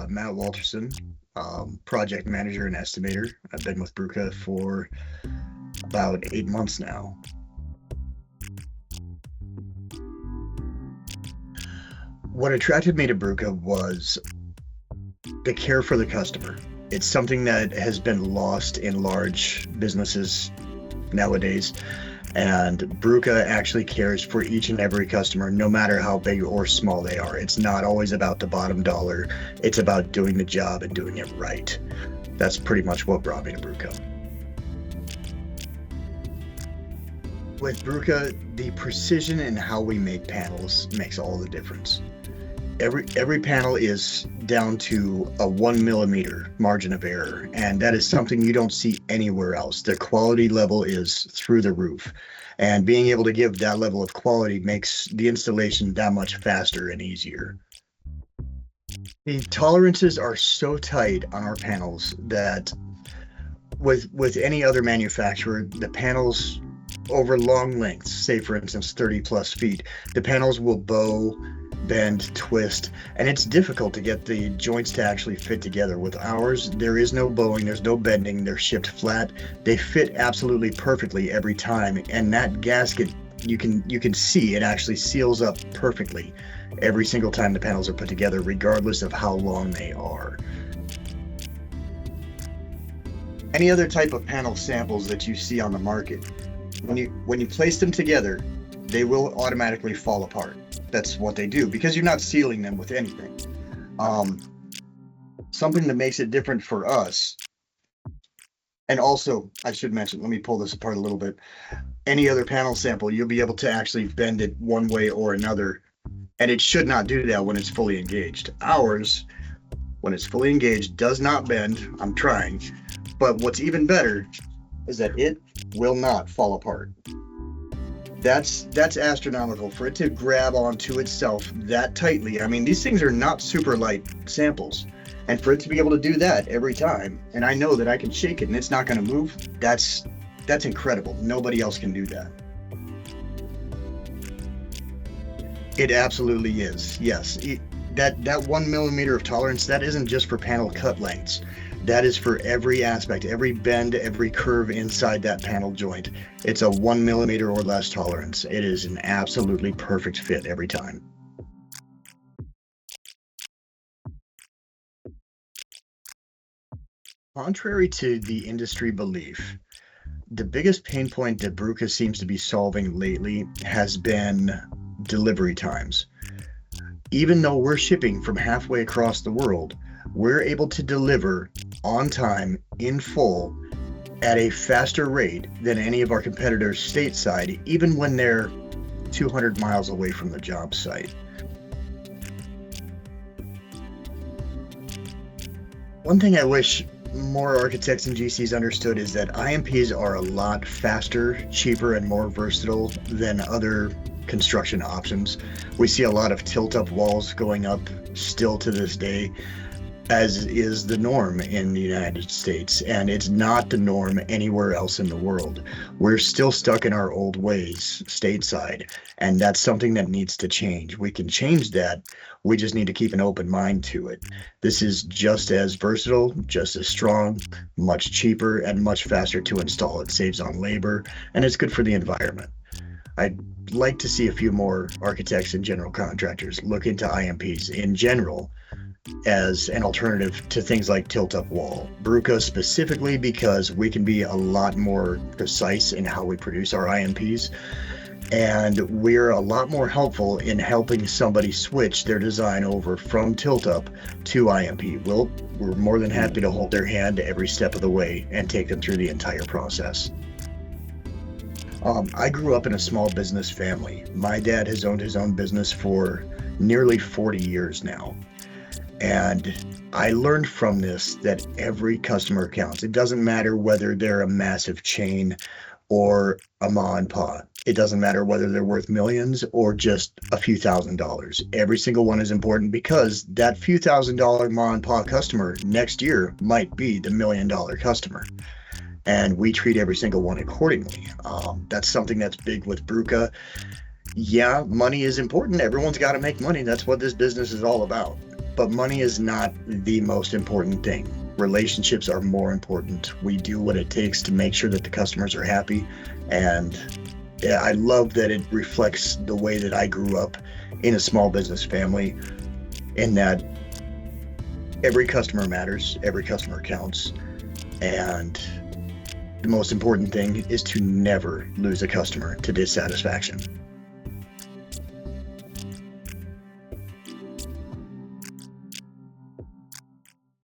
Matt Walterson, project manager and estimator. I've been with Brucha for about 8 months now. What attracted me to Brucha was the care for the customer. It's something that has been lost in large businesses nowadays. And Brucha actually cares for each and every customer, no matter how big or small they are. It's not always about the bottom dollar. It's about doing the job and doing it right. That's pretty much what brought me to Brucha. With Brucha, the precision in how we make panels makes all the difference. Every panel is down to a 1 millimeter margin of error, and that is something you don't see anywhere else. The quality level is through the roof, and being able to give that level of quality makes the installation that much faster and easier. The tolerances are so tight on our panels that with any other manufacturer, the panels over long lengths, say for instance 30 plus feet, the panels will bow, bend, twist, and it's difficult to get the joints to actually fit together. With ours, there is no bowing, there's no bending, they're shipped flat. They fit absolutely perfectly every time, and that gasket, you can see it actually seals up perfectly every single time the panels are put together, regardless of how long they are. Any other type of panel samples that you see on the market, when you place them together, they will automatically fall apart. That's what they do because you're not sealing them with anything. Something that makes it different for us, and also I should mention, let me pull this apart a little bit. Any other panel sample, you'll be able to actually bend it one way or another, and it should not do that when it's fully engaged. Ours, when it's fully engaged, does not bend. I'm trying, but what's even better is that it will not fall apart. That's astronomical for it to grab onto itself that tightly. I mean, these things are not super light samples, and for it to be able to do that every time, and I know that I can shake it and it's not going to move, that's incredible. Nobody else can do that. It absolutely is. Yes, that 1 millimeter of tolerance, that isn't just for panel cut lengths. That is for every aspect, every bend, every curve inside that panel joint. It's a 1 millimeter or less tolerance. It is an absolutely perfect fit every time. Contrary to the industry belief, the biggest pain point that Brucha seems to be solving lately has been delivery times. Even though we're shipping from halfway across the world, we're able to deliver on time, in full, at a faster rate than any of our competitors stateside, even when they're 200 miles away from the job site. One thing I wish more architects and GCs understood is that IMPs are a lot faster, cheaper, and more versatile than other construction options. We see a lot of tilt-up walls going up still to this day, as is the norm in the United States, and it's not the norm anywhere else in the world. We're still stuck in our old ways stateside, and that's something that needs to change. We can change that. We just need to keep an open mind to it. This is just as versatile, just as strong, much cheaper, and much faster to install. It saves on labor, and it's good for the environment. I'd like to see a few more architects and general contractors look into IMPs in general as an alternative to things like tilt-up wall. Brucha specifically because we can be a lot more precise in how we produce our IMPs, and we're a lot more helpful in helping somebody switch their design over from tilt-up to IMP. We're more than happy to hold their hand every step of the way and take them through the entire process. I grew up in a small business family. My dad has owned his own business for nearly 40 years now. And I learned from this that every customer counts. It doesn't matter whether they're a massive chain or a ma and pa. It doesn't matter whether they're worth millions or just a few $1,000s. Every single one is important because that few $1,000 ma and pa customer next year might be the $1 million customer. And we treat every single one accordingly. That's something that's big with Brucha. Yeah, money is important. Everyone's got to make money. That's what this business is all about. but money is not the most important thing. Relationships are more important. We do what it takes to make sure that the customers are happy. And yeah, I love that it reflects the way that I grew up in a small business family, in that every customer matters, every customer counts. And the most important thing is to never lose a customer to dissatisfaction.